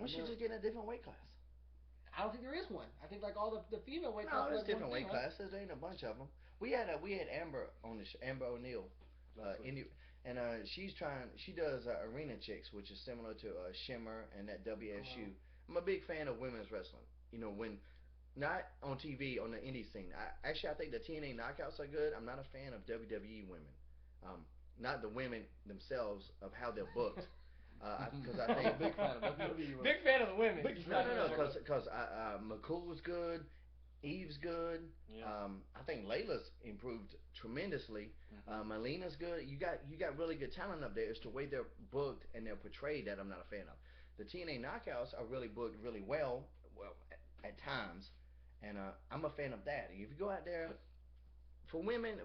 We should just get in a different weight class. I don't think there is one. I think like all the female weight No, classes there's like one different thing, weight right? classes. There ain't a bunch of them. We had Amber on the Amber O'Neal, Indi- and she's trying. She does arena chicks, which is similar to Shimmer and that Oh wow. WSU. I'm a big fan of women's wrestling. When not on TV on the indie scene. I think the TNA knockouts are good. I'm not a fan of WWE women. Um, Not the women themselves of how they're booked. Because I I'm a think big fan of WWE. Big fan of the women. Big no, fan no, of no, WWE. because McCool's good, Eve's good. Yeah. I think Layla's improved tremendously. Hmm. Melina's good. You got really good talent up there. It's the way they're booked and they're portrayed that I'm not a fan of. The TNA knockouts are really booked really well at times, and I'm a fan of that. If you go out there for women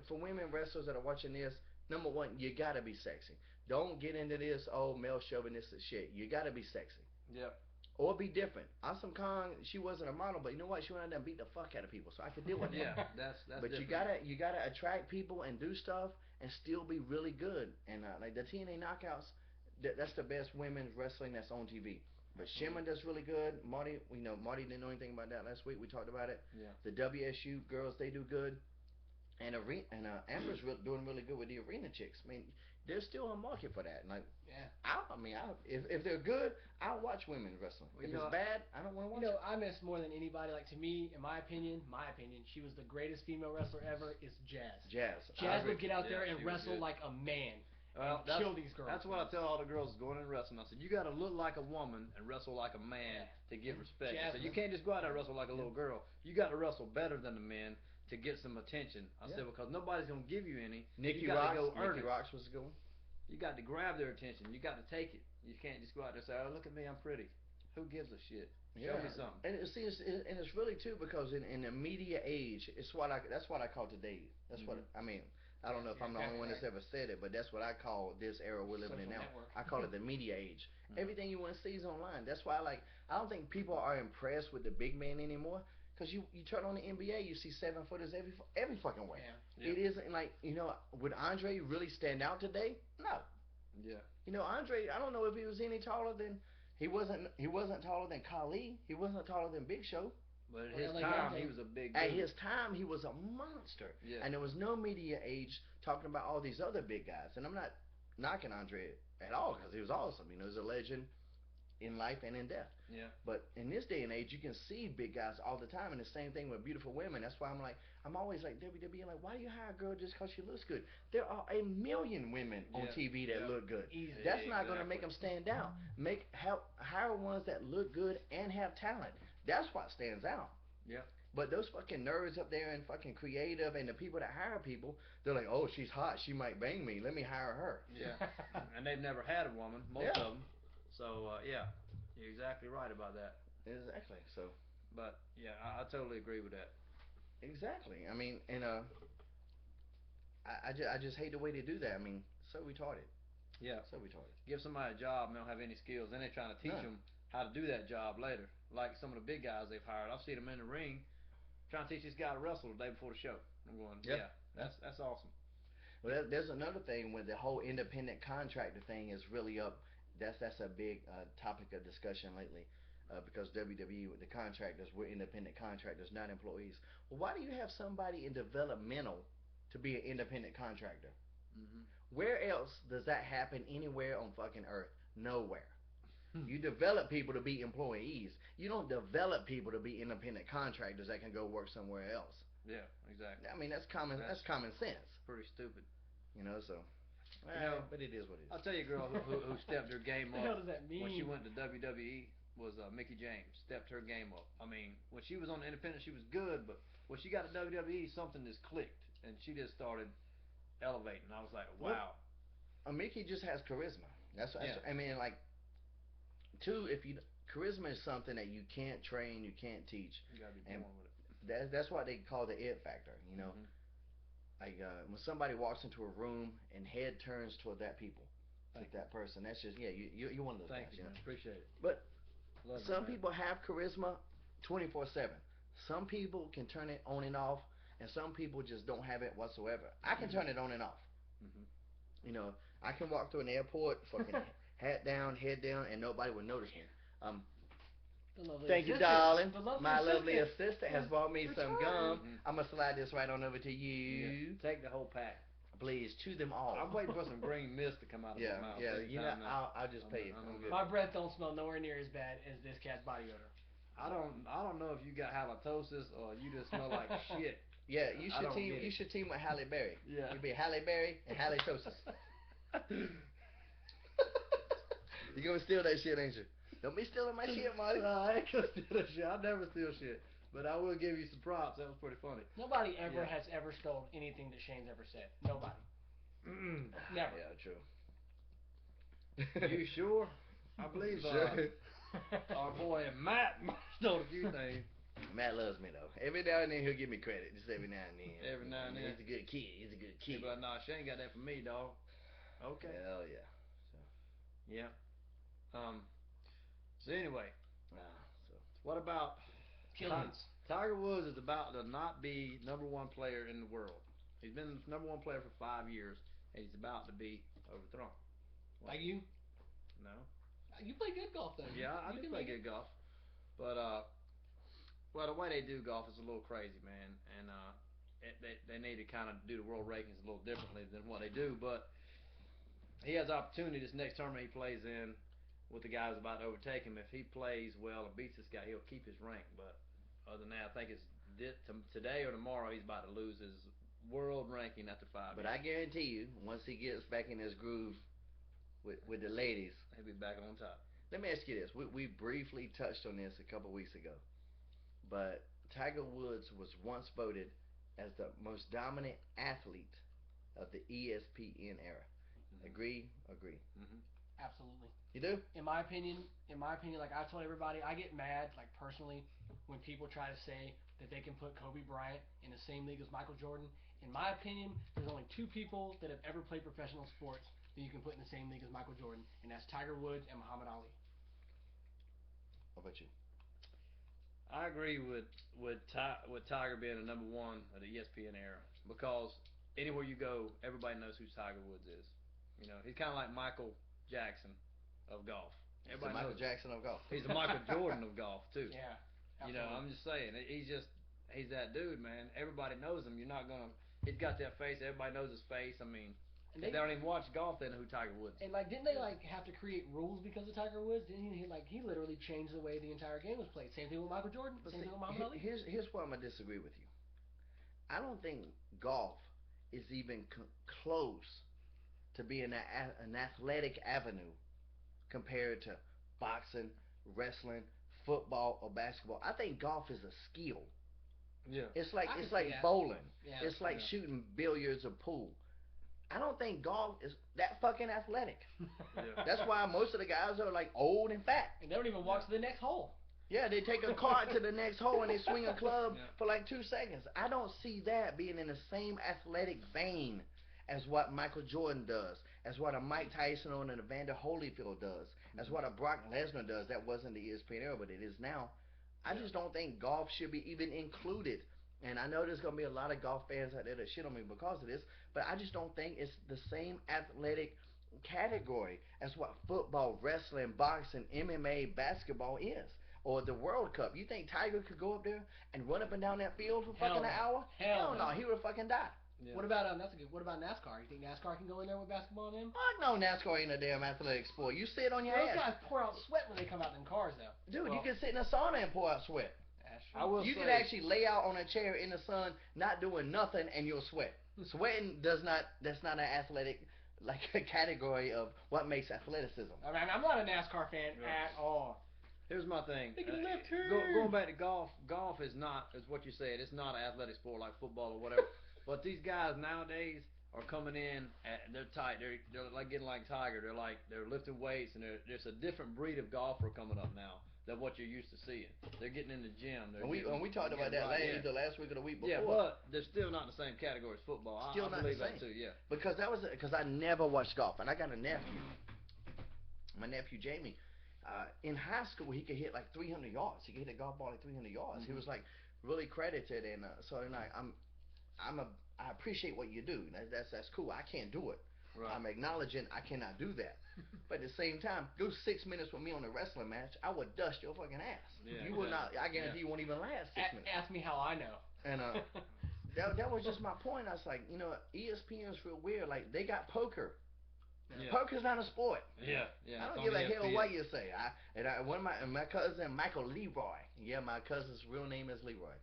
wrestlers that are watching this, number one, you gotta be sexy. Don't get into this male chauvinistic shit. You gotta be sexy. Yep. Or be different. Awesome Kong, she wasn't a model, but you know what? She went out there and beat the fuck out of people, so I could deal with that. Yeah, that's But you different. gotta attract people and do stuff and still be really good. And like the TNA knockouts, that's the best women's wrestling that's on TV. But Absolutely. Shimmer does really good. Marty didn't know anything about that last week. We talked about it. Yeah. The WSU girls, they do good. And Amber's doing really good with the arena chicks. I mean, there's still a market for that. And like, Yeah. if they're good, I'll watch women's wrestling. Well, If it's bad, I don't want to You watch know, it. I miss more than anybody. Like to me, in my opinion, she was the greatest female wrestler ever. Is Jazz. Jazz. Jazz would get out there Yeah, and she was wrestle good. like a man Well, and kill these girls. that's what I tell all the girls going in wrestling. I said, you got to look like a woman and wrestle like a man Yeah. to get respect. I Jazz said, you was- can't just go out there and wrestle like a little girl. You got to wrestle better than the men to get some attention. I Yeah. said, because nobody's going to give you any. Nikki you got Rocks. to go earn Nikki it. Rocks was a good one. You got to grab their attention. You got to take it. You can't just go out there and say, oh, look at me, I'm pretty. Who gives a shit? Show me something. And it's really too because in the media age, that's what I call today. That's what I mean. I don't know if Yeah, I'm the only one that's right. ever said it, but that's what I call this era we're living in Social now. network. I call it the media age. Everything you want to see is online. That's why I don't think people are impressed with the big man anymore. Cause you turn on the NBA, you see 7-footers every fucking way. Yeah. It isn't like would Andre really stand out today? No. Yeah. Andre, I don't know if he was any taller than he wasn't taller than Khali. He wasn't taller than Big Show. But at Well, his like time, Andre- he was a big At dude. his time, he was a monster. Yeah. And there was no media age talking about all these other big guys. And I'm not knocking Andre at all because he was awesome. He was a legend in life and in death. Yeah. But in this day and age, you can see big guys all the time, and the same thing with beautiful women. That's why I'm always like WWE. Like, why do you hire a girl just because she looks good? There are a million women on Yeah. TV that Yeah. look good. Easy. That's not going to make Exactly. them stand out. Hire ones that look good and have talent. That's what stands out. Yeah. But those fucking nerds up there and fucking creative and the people that hire people, they're like, oh, she's hot. She might bang me. Let me hire her. Yeah. And they've never had a woman, most Yeah. of them. So, yeah, you're exactly right about that. Exactly. So. But, yeah, I totally agree with that. Exactly. I mean, and I just hate the way they do that. I mean, so retarded. Yeah. So retarded. Give somebody a job and they don't have any skills. Then they're trying to teach None. them how to do that job later. Like some of the big guys they've hired. I've seen them in the ring trying to teach this guy to wrestle the day before the show. I'm going, Yep. yeah, that's awesome. Well, there's another thing with the whole independent contractor thing is really up. That's a big topic of discussion lately. Because WWE, the contractors, we're independent contractors, not employees. Well, why do you have somebody in developmental to be an independent contractor? Hmm. Where else does that happen anywhere on fucking earth? Nowhere. You develop people to be employees. You don't develop people to be independent contractors that can go work somewhere else. Yeah, exactly. I mean, that's common sense. Pretty stupid. So. But it is what it I'll is. tell you a girl who stepped her game What the hell up does that mean? when she went to WWE was Mickey James. Stepped her game up. I mean, when she was on the independent, she was good, but when she got to WWE, something just clicked, and she just started elevating. I was like, wow. Mickey just has charisma. That's Yeah. I mean, like, charisma is something that you can't train, you can't teach. You gotta be And born with it. That's what they call the it factor. Mhm. Like when somebody walks into a room and head turns toward that person. That's just you're one of those Thank guys. you, man. Appreciate it. But Love it, some man. people have charisma 24/7. Some people can turn it on and off, and some people just don't have it whatsoever. I can turn it on and off. Mhm. I can walk through an airport, fucking hat down, head down, and nobody will notice me. The lovely Thank you, assistant. darling. The lovely My lovely assistant. assistant has bought me some gum. Mhm. I'm gonna slide this right on over to Yeah. you. Take the whole pack. Please chew them all. I'm waiting for some green mist to come out of Yeah, my mouth. yeah. every You know, time now. I'll just pay you. I'm I'm good. good. My breath don't smell nowhere near as bad as this cat's body odor. I don't know if you got halitosis or you just smell like shit. Yeah, I don't get you it. should team with Halle Berry. Yeah. You'd be Halle Berry and halitosis. You gonna steal that shit, ain't you? Don't be stealing my shit, Marty. No, I ain't gonna steal that shit. I never steal shit. But I will give you some props. That was pretty funny. Nobody ever Yeah. has ever stolen anything that Shane's ever said. Nobody. Never. Yeah, true. You sure? I believe Sure. our boy Matt stole a few things. Matt loves me though. Every now and then he'll give me credit. Just every now and then. Every now and then. He's a good kid. He's a good kid. But nah, Shane got that from me, dog. Okay. Hell yeah. Yeah. So anyway, So what about Killings. Tiger Woods is about to not be #1 player in the world. He's been #1 player for 5 years, and he's about to be overthrown. Like you? No. You play good golf though. Yeah, I You do can play make it. good golf, but well, the way they do golf is a little crazy, man, and they need to kind of do the world rankings a little differently than what they do. But he has opportunity this next tournament he plays in with the guy who's about to overtake him. If he plays well and beats this guy, he'll keep his rank. But other than that, I think it's today or tomorrow he's about to lose his world ranking after 5 But years. I guarantee you, once he gets back in his groove with the ladies, He'll be back on top. let me ask you this. We briefly touched on this a couple weeks ago. But Tiger Woods was once voted as the most dominant athlete of the ESPN era. Mm-hmm. Agree? Agree. Mm-hmm. Absolutely. You do? In my opinion, like I told everybody, I get mad, like personally, when people try to say that they can put Kobe Bryant in the same league as Michael Jordan. In my opinion, there's only 2 people that have ever played professional sports that you can put in the same league as Michael Jordan, and that's Tiger Woods and Muhammad Ali. How about you? I agree with Tiger being the #1 of the ESPN era because anywhere you go, everybody knows who Tiger Woods is. You know, he's kind of like Michael Jackson of golf. He's the Everybody Michael knows Jackson of golf. he's the Michael Jordan of golf too. Yeah. You know, I'm just saying, he's that dude, man. Everybody knows him. You're not gonna. He's got that face. Everybody knows his face. I mean, And if they don't even watch golf, they know who Tiger Woods is. And like, didn't they like have to create rules because of Tiger Woods? Didn't he literally changed the way the entire game was played? Same thing with Michael Jordan. But Same see, thing with Muhammad Ali. here's where I'm gonna disagree with you. I don't think golf is even close to being an athletic avenue compared to boxing, wrestling, football, or basketball. I think golf is a skill. Yeah. It's like I can it's see like that. bowling. Yeah. It's like Yeah. shooting billiards or pool. I don't think golf is that fucking athletic. Yeah. That's why most of the guys are like old and fat. And they don't even walk to the next hole. Yeah, they take a cart to the next hole and they swing a club Yeah. for like 2 seconds. I don't see that being in the same athletic vein as what Michael Jordan does, as what a Mike Tyson or an Evander Holyfield does, as what a Brock Lesnar does. That wasn't the ESPN era, but it is now. I just don't think golf should be even included. And I know there's going to be a lot of golf fans out there that shit on me because of this, but I just don't think it's the same athletic category as what football, wrestling, boxing, MMA, basketball is. Or the World Cup. You think Tiger could go up there and run up and down that field for Hell fucking an no. hour? Hell no, no. he would fucking die. Yeah. What about that's a good. What about NASCAR? You think NASCAR can go in there with basketball and them? Fuck no, NASCAR ain't a damn athletic sport. You sit on your Those ass. guys pour out sweat when they come out in cars, though. Dude, Well- you can sit in a sauna and pour out sweat. That's true. I will You say, can actually lay out on a chair in the sun, not doing nothing, and you'll sweat. Sweating that's not an athletic like a category of what makes athleticism. I mean, I'm not a NASCAR fan Yeah. at all. Here's my thing. Make a left turn. Going back to golf. Golf is not, is what you said. It's not an athletic sport like football or whatever. But these guys nowadays are coming in. They're tight. They're like getting like Tiger. They're lifting weights, and there's a different breed of golfer coming up now than what you're used to seeing. They're getting in the gym. And we talked about that the last week or the week before. Yeah, but they're still not in the same category as football. Still I not believe the that same. too. Yeah. Because I never watched golf, and I got a nephew. My nephew Jamie, in high school he could hit like 300 yards. He could hit a golf ball like 300 yards. Mm-hmm. He was like really credited, and so like I appreciate what you do. That's cool. I can't do it, Right. I'm acknowledging I cannot do that. But at the same time, go 6 minutes with me on a wrestling match, I would dust your fucking ass. Yeah, You will not. exactly. I guarantee you won't even last 6 minutes. Ask me how I know. And that was just my point. I was like, ESPN is real weird. Like they got poker. Yeah. Poker's not a sport. Yeah, yeah. I don't it's give on a hell ESPN. what you say. One of my cousin Michael Leroy. Yeah, my cousin's real name is Leroy.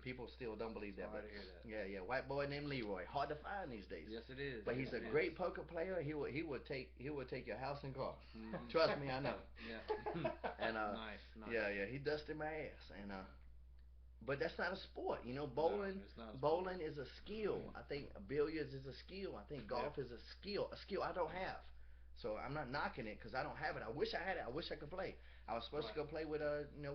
People still don't believe that. Sorry But to hear that. yeah, white boy named Leroy. Hard to find these days. Yes, it is. But Yes, he's a it is. great poker player. He would take your house and car. Mhm. Trust me, I know. Yeah. And nice. yeah, he dusted my ass. And but that's not a sport. Bowling. No, it's not a sport. Bowling is a skill. I think billiards is a skill. I think golf is a skill. A skill I don't have. So I'm not knocking it because I don't have it. I wish I had it. I wish I could play. I was supposed to go play with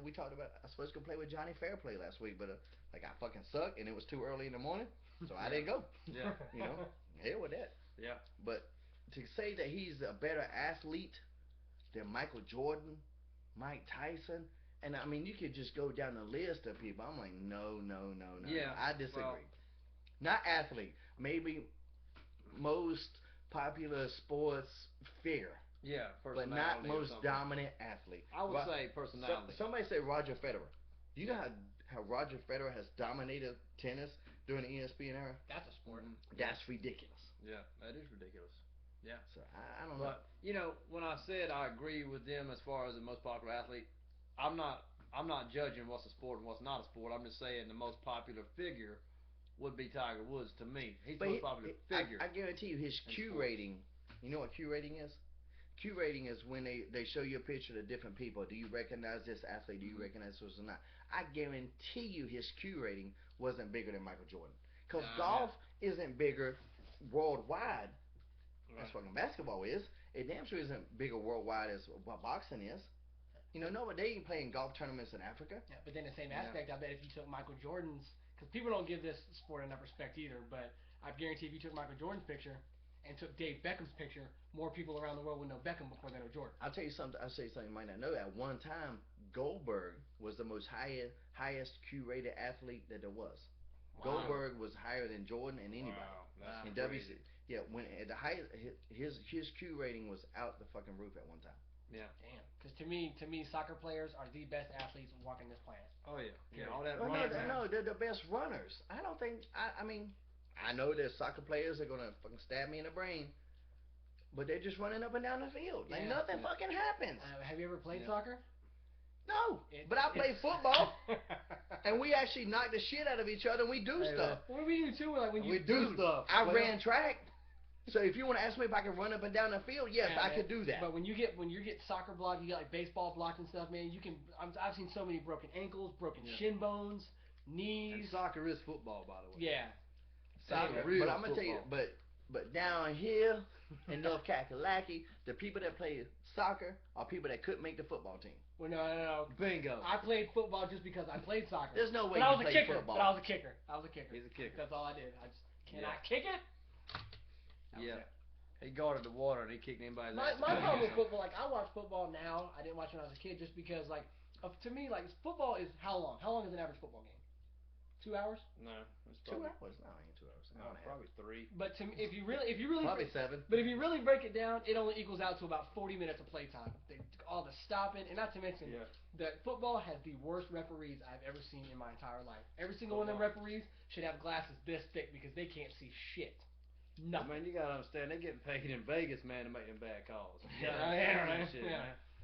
we talked about. I was supposed to go play with Johnny Fairplay last week, but like I fucking suck and it was too early in the morning, so I didn't go. Yeah. Hell with that. Yeah. But to say that he's a better athlete than Michael Jordan, Mike Tyson, and I mean you could just go down the list of people. I'm like, no. Yeah. I disagree. Well, not athlete. Maybe most popular sports figure. Yeah, But personality. not or most something. dominant athlete. I would say personality. Somebody say Roger Federer. Do you know how Roger Federer has dominated tennis during the ESPN era? That's a sport. That's ridiculous. Yeah, that is ridiculous. Yeah. So I don't know. But when I said I agree with them as far as the most popular athlete, I'm not judging what's a sport and what's not a sport. I'm just saying the most popular figure would be Tiger Woods to me. He's the most popular figure. I guarantee you his Q rating. You know what Q rating is? Q rating is when they show you a picture of different people. Do you recognize this athlete? Do you recognize this or not? I guarantee you his Q rating wasn't bigger than Michael Jordan. Because golf isn't bigger worldwide as fucking basketball is. It damn sure isn't bigger worldwide as what boxing is. No, they ain't playing golf tournaments in Africa. Yeah, but then the same aspect, I bet if you took Michael Jordan's, because people don't give this sport enough respect either, but I guarantee if you took Michael Jordan's picture and took Dave Beckham's picture, more people around the world would know Beckham before they know Jordan. I'll tell you something you might not know. At one time, Goldberg was the most highest Q-rated athlete that there was. Wow. Goldberg was higher than Jordan and anybody. Wow, that's crazy. Yeah, when at the highest, his Q rating was out the fucking roof at one time. Yeah. Damn. Because to me, soccer players are the best athletes walking this planet. Oh yeah. Yeah. All that. No, they're the best runners. I don't think. I mean, I know there's soccer players that are gonna fucking stab me in the brain, but they're just running up and down the field. Like nothing fucking happens. Have you ever played soccer? No, but I play football, and we actually knock the shit out of each other, and we do stuff. What we do too, like when you we do stuff. I ran track, so if you want to ask me if I can run up and down the field, yes, I could do that. But when you get soccer blocked, you get like baseball blocked and stuff, man. You can. I've seen so many broken ankles, broken shin bones, knees. And soccer is football, by the way. Yeah. Soccer, but I'm gonna tell you, but down here in North Kakalaki, the people that play soccer are people that couldn't make the football team. Well, no. Bingo. I played football just because I played soccer. There's no way I you was a played kicker. football. But I was a kicker. He's a kicker. That's all I did. I just cannot kick it. Yeah. He guarded the water and he kicked anybody's ass. My problem with football, like I watch football now. I didn't watch when I was a kid just because, like, to me, like football is how long? How long is an average football game? 2 hours? No, it's 2 hours. No, it ain't 2 hours. No, probably 3. But to me, if you really probably 7. But if you really break it down, it only equals out to about 40 minutes of play time. All the stopping, and not to mention that football has the worst referees I've ever seen in my entire life. Every single one of them referees should have glasses this thick because they can't see shit. Nothing. Man, you gotta understand, they're getting paid in Vegas, man, to make them bad calls. Yeah,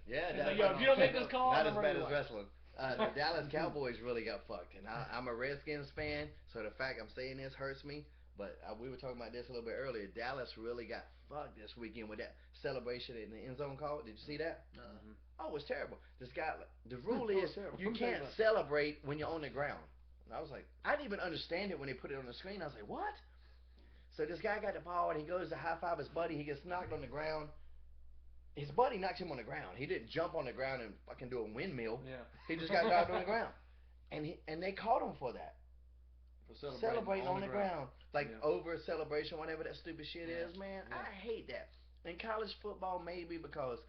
Yeah, yo, if you don't make this call, not as bad as wrestling. The Dallas Cowboys really got fucked, and I'm a Redskins fan, so the fact I'm saying this hurts me. But we were talking about this a little bit earlier. Dallas really got fucked this weekend with that celebration in the end zone call. Did you see that? Oh, it was terrible. This guy, the rule is you can't celebrate when you're on the ground. And I was like, I didn't even understand it when they put it on the screen. I was like, what? So this guy got the ball and he goes to high five his buddy. He gets knocked on the ground. His buddy knocks him on the ground. He didn't jump on the ground and fucking do a windmill. Yeah. He just got knocked on the ground. And they caught him for that. For celebrating on the ground. Like over celebration, whatever that stupid shit is, man. I hate that. In college football, maybe because